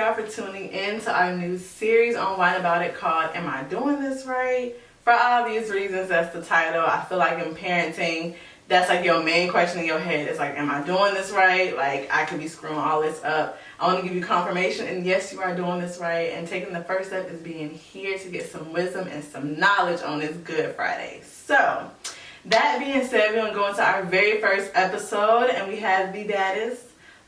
y'all for tuning in to our new series on Wine About It called Am I Doing This Right? For obvious reasons, that's the title. I feel like in parenting, that's like your main question in your head. It's like, am I doing this right? Like, I could be screwing all this up. I want to give you confirmation, and yes, you are doing this right. And taking the first step is being here to get some wisdom and some knowledge on this Good Friday. So, that being said, we're going to go into our very first episode, and we have the Daddis.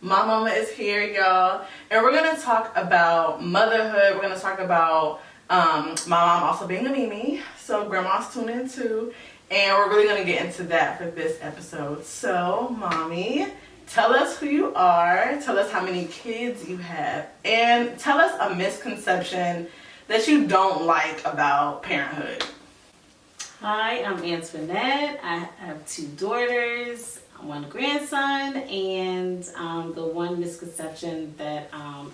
My mama is here, y'all. And we're going to talk about motherhood. We're going to talk about my mom also being a Mimi. So, grandma's tuned in too. And we're really going to get into that for this episode. So, mommy, tell us who you are. Tell us how many kids you have. And tell us a misconception that you don't like about parenthood. Hi, I'm Antoinette. I have 2 daughters, 1 grandson, and the one misconception that I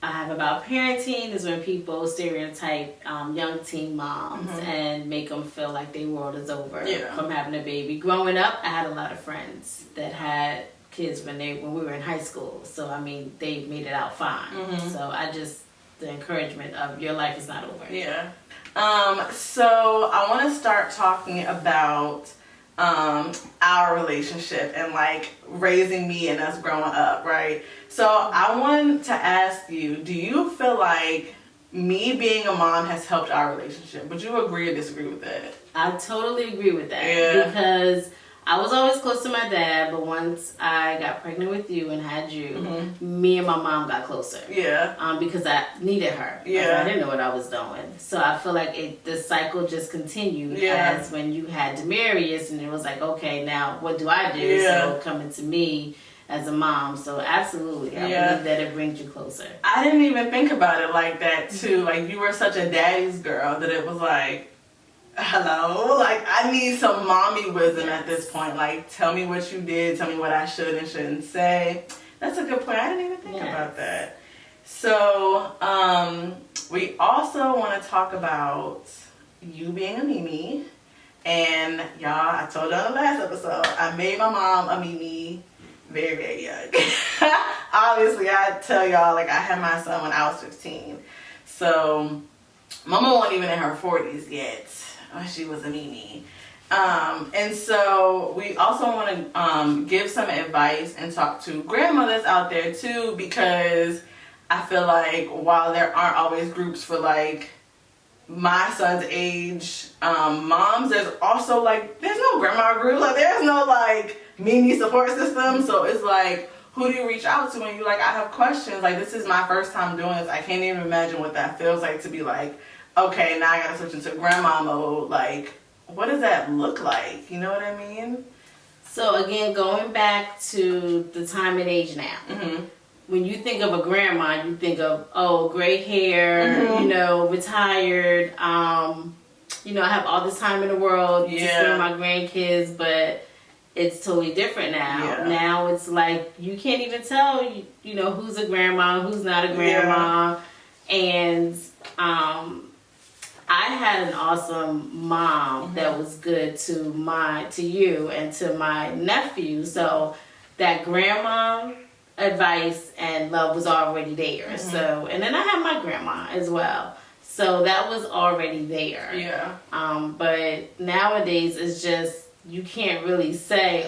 have about parenting is when people stereotype young teen moms and make them feel like their world is over from having a baby. Growing up, I had a lot of friends that had kids when we were in high school. So, I mean, they made it out fine. So, the encouragement of your life is not over. Yeah. So I want to start talking about our relationship and like raising me and us growing up, right? So I want to ask you, do you feel like me being a mom has helped our relationship? Would you agree or disagree with that? I totally agree with that because I was always close to my dad, but once I got pregnant with you and had you, me and my mom got closer. Yeah. Because I needed her. Yeah. I didn't know what I was doing. So I feel like the cycle just continued as when you had Demarius, and it was like, okay, now what do I do? Yeah. So coming to me as a mom. So absolutely, I believe that it brings you closer. I didn't even think about it like that too. Like, you were such a daddy's girl that it was like, hello, like, I need some mommy wisdom at this point. Like, tell me what you did, tell me what I should and shouldn't say. That's a good point. I didn't even think about that. So, we also want to talk about you being a Mimi. And y'all, I told y'all in the last episode, I made my mom a Mimi very, very young. Obviously, I tell y'all, like, I had my son when I was 15. So, mama wasn't even in her 40s yet. She was a Mimi. And so we also want to give some advice and talk to grandmothers out there too, because I feel like while there aren't always groups for like my son's age moms, there's also like, there's no grandma group, like there's no like Mimi support system. So it's like, who do you reach out to when you like, I have questions, like this is my first time doing this, I can't even imagine what that feels like to be like, okay, now I gotta switch into grandma mode. Like, what does that look like? You know what I mean? So again, going back to the time and age now. When you think of a grandma, you think of, gray hair, retired. I have all this time in the world to spend my grandkids, but it's totally different now. Yeah. Now it's like you can't even tell, who's a grandma, who's not a grandma, and I had an awesome mom that was good to you and to my nephew. So that grandma advice and love was already there. So, and then I had my grandma as well. So that was already there. Yeah. But nowadays it's just, you can't really say,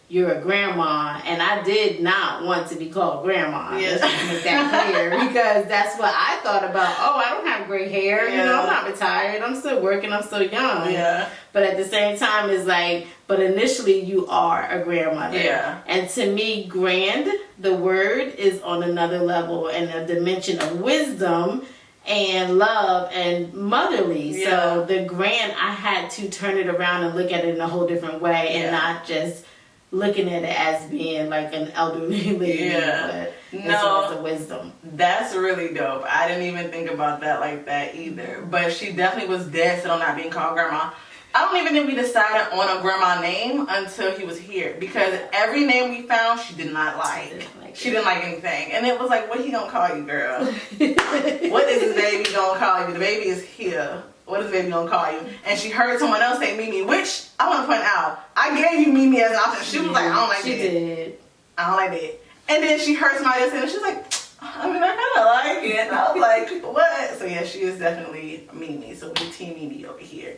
you're a grandma, and I did not want to be called grandma. Let's just make that clear, because that's what I thought about. I don't have gray hair, I'm not retired, I'm still working, I'm still young. Yeah. But at the same time, it's like, but initially you are a grandmother. Yeah. And to me, grand, the word, is on another level and a dimension of wisdom and love and motherly. Yeah. So the grand, I had to turn it around and look at it in a whole different way and not just looking at it as being like an elderly lady, but as the wisdom. That's really dope. I didn't even think about that like that either. But she definitely was dead set on not being called grandma. I don't even think we decided on a grandma name until he was here, because every name we found she did not like. She didn't like anything. And it was like, what he gonna call you, girl? What is his baby gonna call you? The baby is here. What is the baby gonna call you? And she heard someone else say Mimi, which I want to point out, I gave you Mimi as an option. She was like, I don't like that. She did. I don't like that. And then she heard somebody else say it, and she was like, I mean, I kind of like it. And I was like, what? So yeah, she is definitely Mimi. So we team Mimi over here.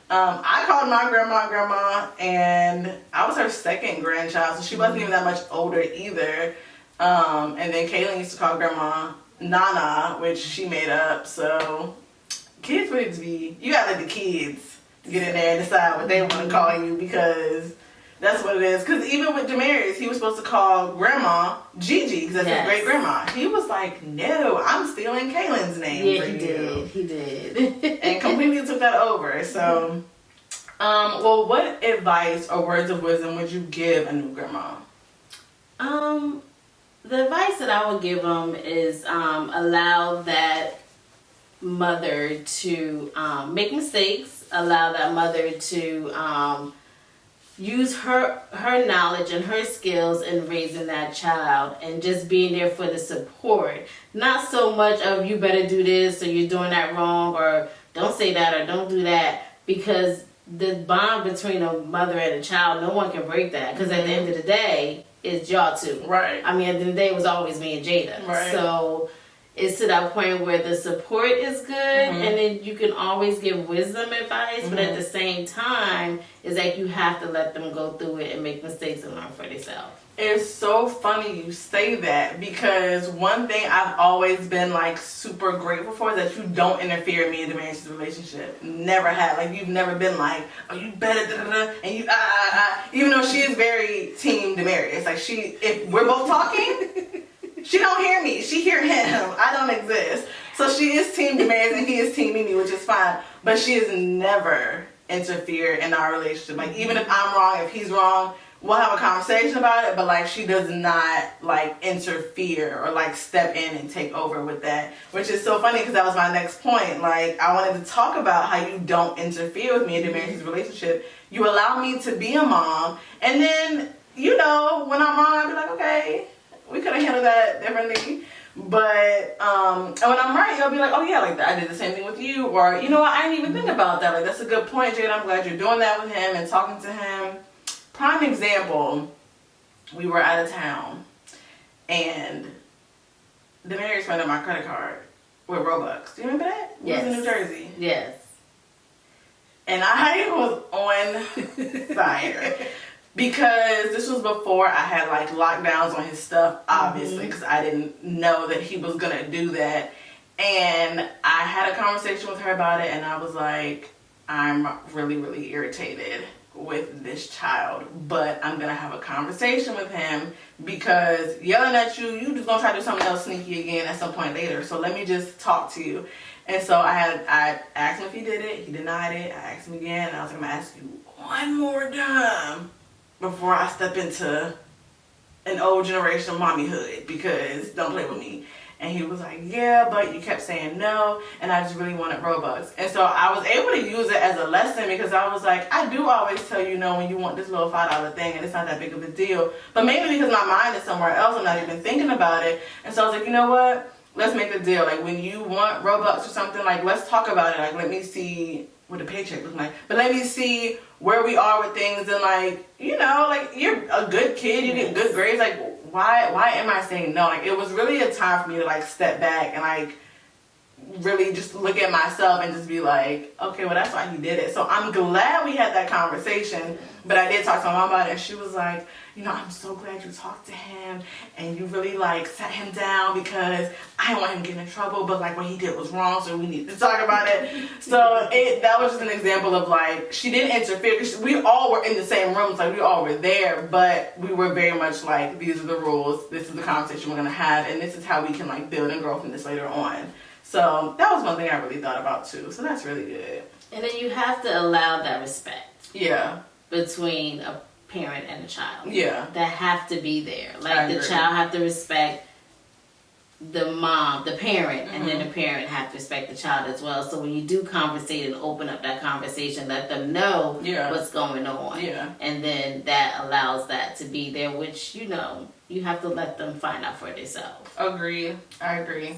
I called my grandma, and I was her second grandchild, so she wasn't even that much older either. And then Kaylin used to call grandma Nana, which she made up. So kids need to be, you gotta let the kids get in there and decide what they want to call you, because that's what it is. Because even with Demarius, he was supposed to call grandma Gigi, because that's his great grandma. He was like, no, I'm stealing Kaylin's name for you. He did. And completely took that over. So, well, what advice or words of wisdom would you give a new grandma? The advice that I would give them is allow that mother to make mistakes, allow that mother to use her knowledge and her skills in raising that child, and just being there for the support. Not so much of you better do this or you're doing that wrong, or don't say that or don't do that, because the bond between a mother and a child, no one can break that, because at the end of the day, it's y'all two. Right. I mean, at the end of the day, it was always me and Jaida. Right. So it's to that point where the support is good, and then you can always give wisdom advice, but at the same time, it's like you have to let them go through it and make mistakes and learn for themselves. It's so funny you say that, because one thing I've always been like super grateful for is that you don't interfere in me and Demarius' relationship. Never had. Like, you've never been like, oh, you better and you even though she is very team Demarius. Like, if we're both talking, she don't hear me. She hear him. I don't exist. So she is team Demarius and he is team Mimi, which is fine. But she has never interfered in our relationship. Like, even if I'm wrong, if he's wrong, we'll have a conversation about it, but like, she does not like interfere or like step in and take over with that, which is so funny, because that was my next point. Like, I wanted to talk about how you don't interfere with me and Demarius' relationship. You allow me to be a mom, and then, you know, when I'm wrong, I'll be like, okay, we could have handled that differently. But and when I'm right, you'll be like, oh yeah, like I did the same thing with you, or you know what, I didn't even think about that. Like, that's a good point, Jade. I'm glad you're doing that with him and talking to him. Prime example, we were out of town, and Demarius went on my credit card with Robux. Do you remember that? Yes. We was in New Jersey. Yes. And I was on fire. Because this was before I had like lockdowns on his stuff, obviously, because I didn't know that he was going to do that. And I had a conversation with her about it, and I was like, I'm really, really irritated with this child, but I'm gonna have a conversation with him, because yelling at you just gonna try to do something else sneaky again at some point later. So let me just talk to you. And so I asked him if he did it. He denied it. I asked him again, and I was like, I'm gonna ask you one more time before I step into an old generation mommyhood, because don't play with me. And he was like, yeah, but you kept saying no, and I just really wanted Robux. And so I was able to use it as a lesson, because I was like, I do always tell you no when you want this little $5 thing, and it's not that big of a deal. But maybe because my mind is somewhere else, I'm not even thinking about it. And so I was like, you know what? Let's make a deal. Like, when you want Robux or something, like, let's talk about it. Like, let me see what the paycheck looks like. But let me see where we are with things, and like, you know, like, you're a good kid, you get good grades, like, why am I saying no? Like, it was really a time for me to like step back and like really just look at myself and just be like, okay, well, that's why he did it. So I'm glad we had that conversation, but I did talk to my mom about it, and she was like, you know, I'm so glad you talked to him and you really like sat him down, because I didn't want him getting in trouble, but like what he did was wrong, so we need to talk about it. So that was just an example of like, she didn't interfere, because we all were in the same rooms, like we all were there, but we were very much like, these are the rules, this is the conversation we're gonna have, and this is how we can like build and grow from this later on. So that was one thing I really thought about too. So that's really good. And then you have to allow that respect. Yeah. Between a parent and a child. Yeah. That have to be there. Like, the child have to respect the mom, the parent, and then the parent have to respect the child as well. So when you do conversate and open up that conversation, let them know what's going on. Yeah. And then that allows that to be there, which, you know, you have to let them find out for themselves. Agree. I agree.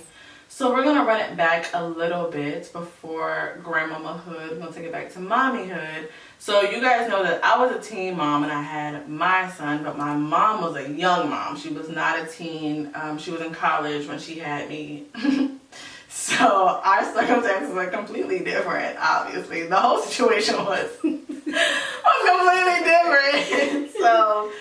So we're going to run it back a little bit before grandmamahood. We're going to take it back to mommyhood. So you guys know that I was a teen mom and I had my son, but my mom was a young mom. She was not a teen. She was in college when she had me. So our circumstances are completely different, obviously. The whole situation was completely different. So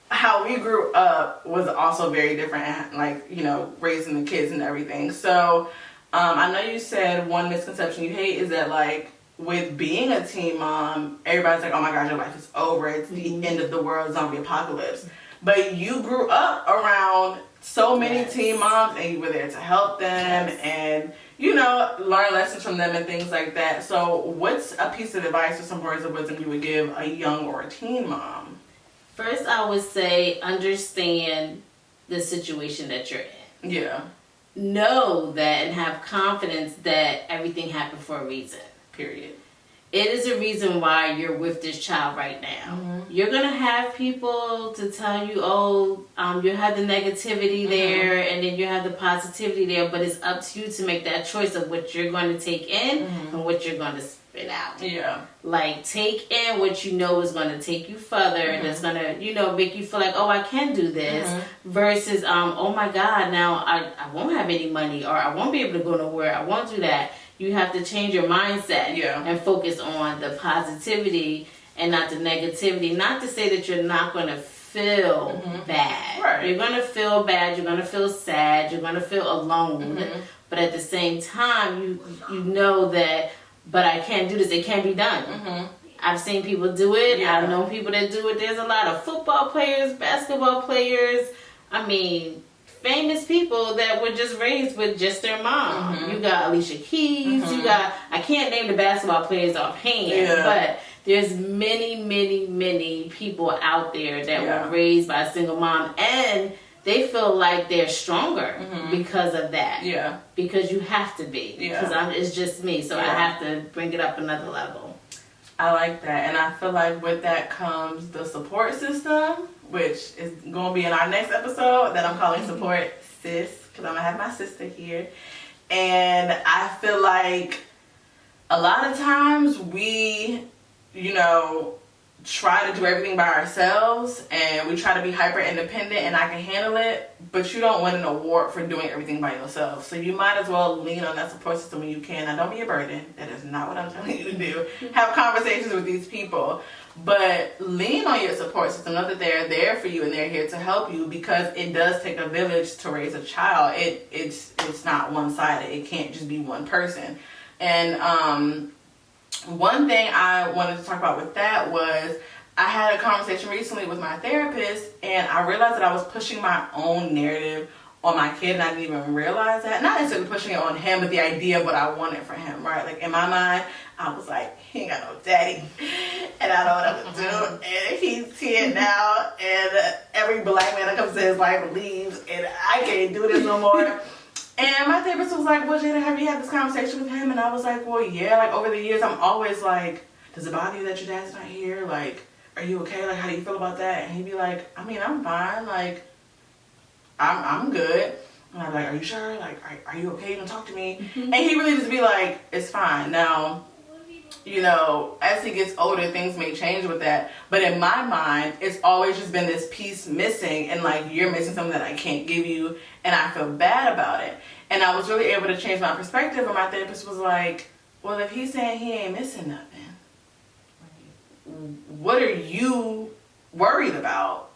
how we grew up was also very different, like, you know, raising the kids and everything. So I know you said one misconception you hate is that, like, with being a teen mom, everybody's like, oh my gosh, your life is over. It's the end of the world, zombie apocalypse. But you grew up around so many teen moms and you were there to help them and, you know, learn lessons from them and things like that. So what's a piece of advice or some words of wisdom you would give a young or a teen mom? First, I would say understand the situation that you're in. Yeah. Know that and have confidence that everything happened for a reason. Period. It is a reason why you're with this child right now. Mm-hmm. You're going to have people to tell you, you have the negativity there and then you have the positivity there, but it's up to you to make that choice of what you're going to take in and what you're going to spit out. Yeah. Like, take in what you know is going to take you further and it's going to, you know, make you feel like, oh, I can do this versus, oh my God, now I won't have any money or I won't be able to go nowhere. I won't do that. You have to change your mindset and focus on the positivity and not the negativity. Not to say that you're not going to feel bad. Right. You're going to feel bad. You're going to feel sad. You're going to feel alone. But at the same time, you know that, but I can't do this. It can't be done. I've seen people do it. Yeah. I've known people that do it. There's a lot of football players, basketball players. I mean, famous people that were just raised with just their mom. You got Alicia Keys. You got, I can't name the basketball players offhand, but there's many people out there that were raised by a single mom and they feel like they're stronger because of that. Yeah. Because you have to be. Yeah. Because it's just me, so I have to bring it up another level. I like that, and I feel like with that comes the support system, which is going to be in our next episode that I'm calling Support Sis, because I'm going to have my sister here. And I feel like a lot of times we, you know, try to do everything by ourselves and we try to be hyper independent and I can handle it, but you don't win an award for doing everything by yourself. So you might as well lean on that support system when you can. Now, don't be a burden. That is not what I'm telling you to do. Have conversations with these people, but lean on your support system. Know that they're there for you and they're here to help you, because it does take a village to raise a child. It's not one-sided. It can't just be one person. And one thing I wanted to talk about with that was I had a conversation recently with my therapist and I realized that I was pushing my own narrative on my kid and I didn't even realize that. Not necessarily pushing it on him, but the idea of what I wanted for him, right? Like in my mind, I was like, he ain't got no daddy and I don't know what to do. And he's 10 now and every black man that comes to his life leaves and I can't do this no more. And my therapist was like, well, Jaida, have you had this conversation with him? And I was like, well, yeah. Like, over the years, I'm always like, does it bother you that your dad's not here? Like, are you okay? Like, how do you feel about that? And he'd be like, I mean, I'm fine. Like, I'm good. And I'm like, are you sure? Like, are you okay? You can talk to me. And he really just be like, it's fine. Now, you know, as he gets older, things may change with that. But in my mind, it's always just been this piece missing. And like, you're missing something that I can't give you. And I feel bad about it. And I was really able to change my perspective. And my therapist was like, well, if he's saying he ain't missing nothing, what are you worried about?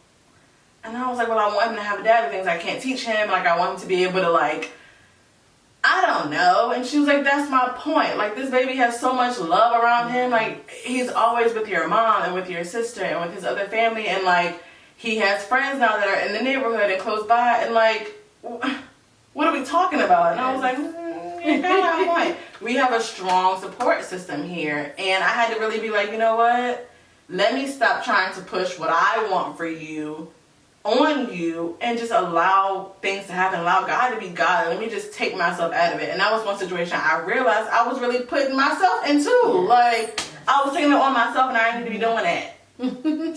And I was like, well, I want him to have a dad, the things I can't teach him. Like, I want him to be able to, like, I don't know. And she was like, that's my point. Like, this baby has so much love around him. Like, he's always with your mom and with your sister and with his other family. And, like, he has friends now that are in the neighborhood and close by. And, like, what are we talking about? And I was like, you got my point. We have a strong support system here. And I had to really be like, you know what? Let me stop trying to push what I want for you on you and just allow things to happen. Allow God to be God. Let me just take myself out of it. And that was one situation I realized I was really putting myself into. Like, I was taking it on myself and I didn't need to be doing that.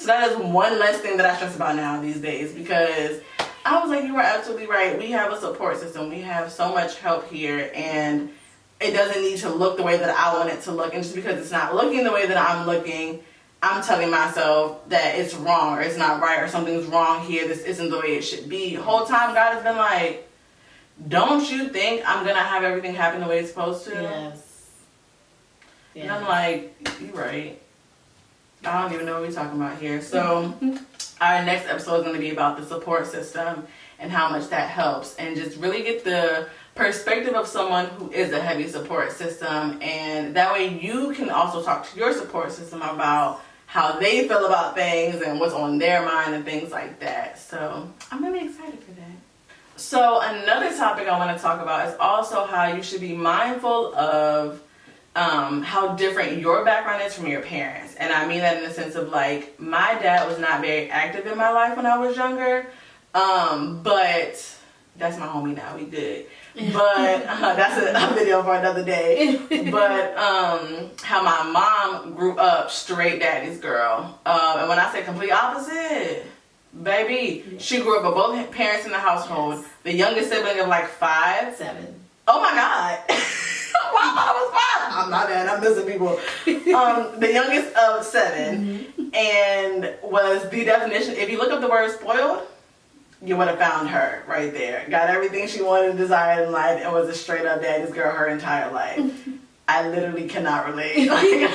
So that is one less thing that I stress about now these days, because I was like, you were absolutely right. We have a support system. We have so much help here, and it doesn't need to look the way that I want it to look. And just because it's not looking the way that I'm looking, I'm telling myself that it's wrong or it's not right or something's wrong here. This isn't the way it should be. The whole time God has been like, don't you think I'm going to have everything happen the way it's supposed to? Yes. And I'm like, you're right. I don't even know what we're talking about here. So our next episode is going to be about the support system and how much that helps, and just really get the perspective of someone who is a heavy support system, and that way you can also talk to your support system about how they feel about things and what's on their mind and things like that. So I'm really excited for that. So another topic I want to talk about is also how you should be mindful of how different your background is from your parents. And I mean that in the sense of like, my dad was not very active in my life when I was younger, but that's my homie now, we good. But that's a video for another day. But how my mom grew up straight daddy's girl. And when I say complete opposite, baby, she grew up with both parents in the household. Yes. The youngest sibling of like 5. 7. Oh my God. My mom was 5. I'm not bad. I'm missing people. The youngest of 7, and was the definition. If you look up the word spoiled, you would have found her right there. Got everything she wanted and desired in life, and was a straight up daddy's girl her entire life. I literally cannot relate. Like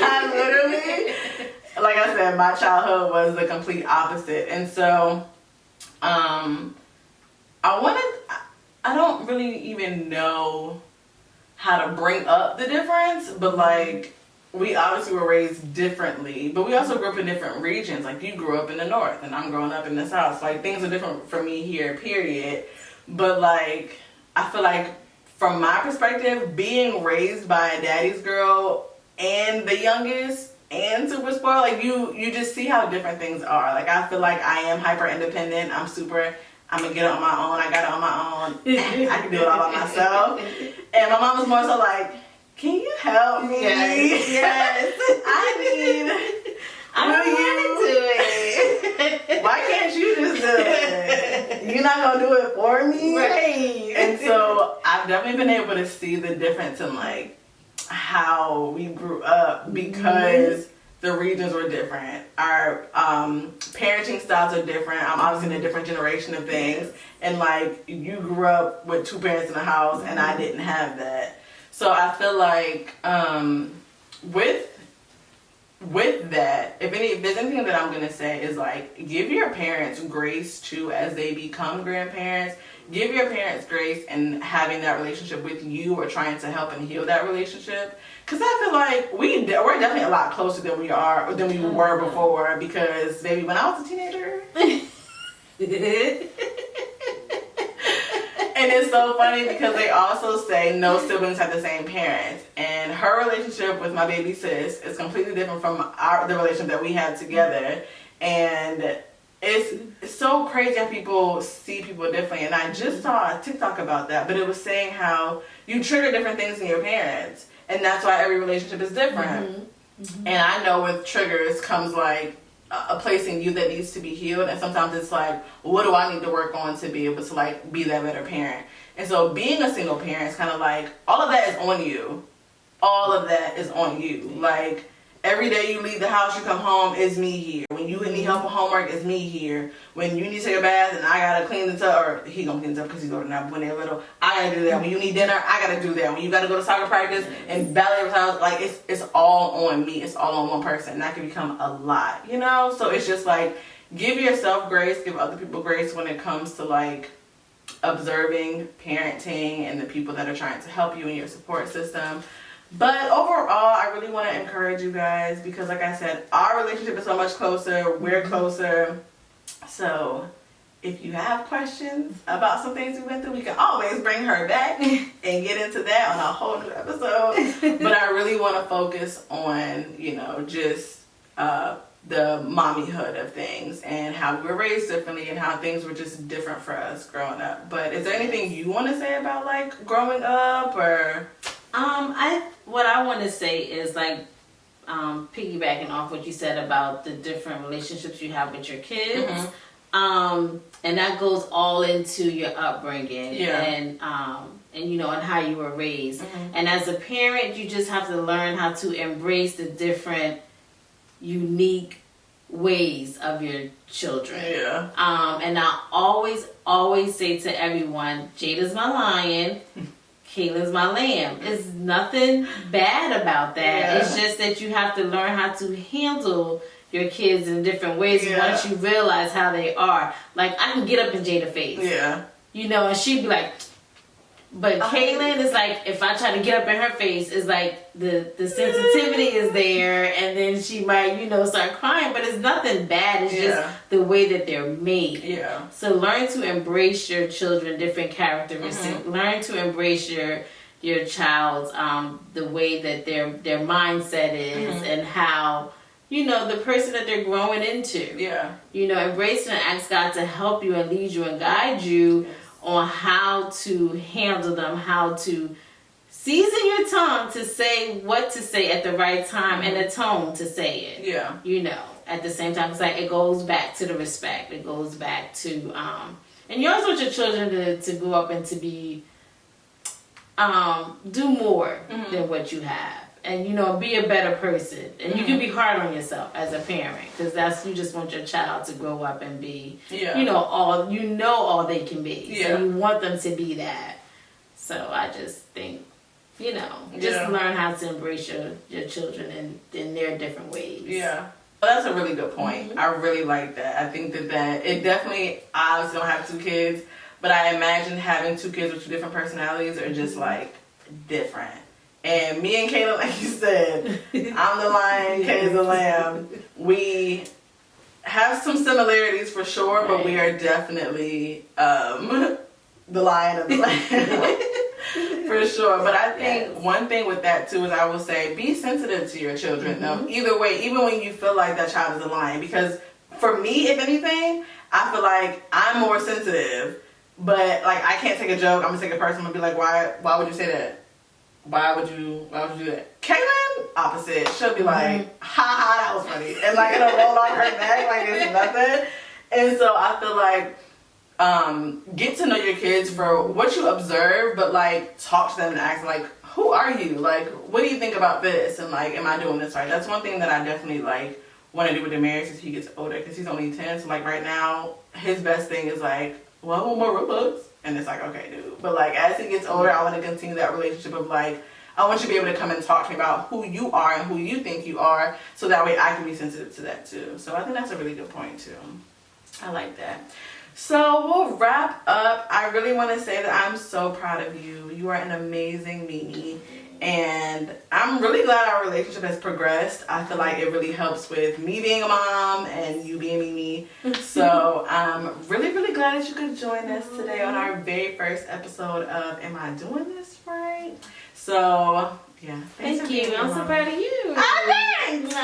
I said, my childhood was the complete opposite, and so I don't really even know how to bring up the difference, but like, we obviously were raised differently, but we also grew up in different regions. Like, you grew up in the north and I'm growing up in the south. So like, things are different for me here, period. But like, I feel like from my perspective, being raised by a daddy's girl and the youngest and super spoiled, like you just see how different things are. Like, I feel like I am hyper independent. I'm gonna get it on my own. I got it on my own. I can do it all by myself. And my mom was more so like, can you help me? Yes. I'm into it. Why can't you just do it? You're not gonna do it for me? Right. And so I've definitely been able to see the difference in like how we grew up, because the regions were different. Our parenting styles are different. I'm obviously in a different generation of things. And like, you grew up with 2 parents in the house, and I didn't have that. So I feel like with that, if there's anything that I'm gonna say is like, give your parents grace too as they become grandparents. Give your parents grace in having that relationship with you, or trying to help and heal that relationship. Because I feel like we're definitely a lot closer than we were before. Because baby, when I was a teenager. And it's so funny because they also say no siblings have the same parents, and her relationship with my baby sis is completely different from the relationship that we had together. And it's so crazy how people see people differently. And I just saw a TikTok about that, but it was saying how you trigger different things in your parents, and that's why every relationship is different. And I know with triggers comes like a place in you that needs to be healed, and sometimes it's like, what do I need to work on to be able to like be that better parent? And so being a single parent is kind of like, all of that is on you. All of that is on you. Like, every day you leave the house, you come home, it's me here. When you need help with homework, it's me here. When you need to take a bath and I gotta clean the tub, or he gonna clean the tub because he's older now, but when they're little, I gotta do that. When you need dinner, I gotta do that. When you gotta go to soccer practice and ballet recital, like, it's all on me. It's all on one person. And that can become a lot, you know? So it's just like, give yourself grace, give other people grace when it comes to like observing, parenting, and the people that are trying to help you in your support system. But overall, I really want to encourage you guys, because like I said, our relationship is so much closer. We're closer. So if you have questions about some things we went through, we can always bring her back and get into that on a whole new episode. But I really want to focus on, just the mommyhood of things, and how we were raised differently, and how things were just different for us growing up. But is there anything you want to say about like growing up, or? What I want to say is like, piggybacking off what you said about the different relationships you have with your kids. And that goes all into your upbringing Yeah. and you know, and how you were raised. And as a parent, you just have to learn how to embrace the different unique ways of your children. Yeah. And I always say to everyone, Jada's my lion, Kayla's my lamb. There's nothing bad about that. Yeah. It's just that you have to learn how to handle your kids in different ways once you realize how they are. Like, I can get up in Jada's face. Yeah. You know, and she'd be like, but Kaylin is like, if I try to get up in her face, it's like the sensitivity is there, and then she might, you know, start crying, but it's nothing bad. It's just the way that they're made. Yeah. So learn to embrace your children, different characteristics. Learn to embrace your child's the way that their mindset is and how, you know, the person that they're growing into. Yeah. You know, embrace and ask God to help you and lead you and guide you on how to handle them, how to season your tongue to say what to say at the right time and the tone to say it. Yeah. You know, at the same time, it's like it goes back to the respect. It goes back to, and you always want your children to grow up and to be, do more than what you have. And, you know, be a better person. And you can be hard on yourself as a parent, because you just want your child to grow up and be, you know, all they can be. Yeah. So you want them to be that. So I just think, you know, just learn how to embrace your children in their different ways. Yeah. Well, that's a really good point. I really like that. I think that it definitely, I obviously don't have 2 kids, but I imagine having 2 kids with 2 different personalities are just like different. And me and Kayla, like you said, I'm the lion, Kay's the lamb. We have some similarities for sure, but we are definitely the lion of the lamb. For sure. But I think one thing with that too is I will say be sensitive to your children though. Either way, even when you feel like that child is a lion. Because for me, if anything, I feel like I'm more sensitive. But like I can't take a joke, I'm gonna take a person and be like, why would you say that? Why would you do that? Kaylin, opposite. She'll be like, ha, that was funny. And like it'll roll on her neck like it's nothing. And so I feel like get to know your kids for what you observe, but like talk to them and ask them like, who are you? Like, what do you think about this? And like, am I doing this right? That's one thing that I definitely like want to do with the marriage as he gets older, because he's only 10. So like right now, his best thing is like, well, I want more Robux. And it's like, okay, dude. But like, as he gets older, I want to continue that relationship of like, I want you to be able to come and talk to me about who you are and who you think you are, so that way I can be sensitive to that too. So I think that's a really good point too. I like that. So we'll wrap up. I really want to say that I'm so proud of you. You are an amazing Mimi. And I'm really glad our relationship has progressed. I feel like it really helps with me being a mom and you being Mimi. So I'm really, really glad that you could join us today on our very first episode of Am I Doing This Right? So, yeah. Thank you. I'm so proud of you. Thanks.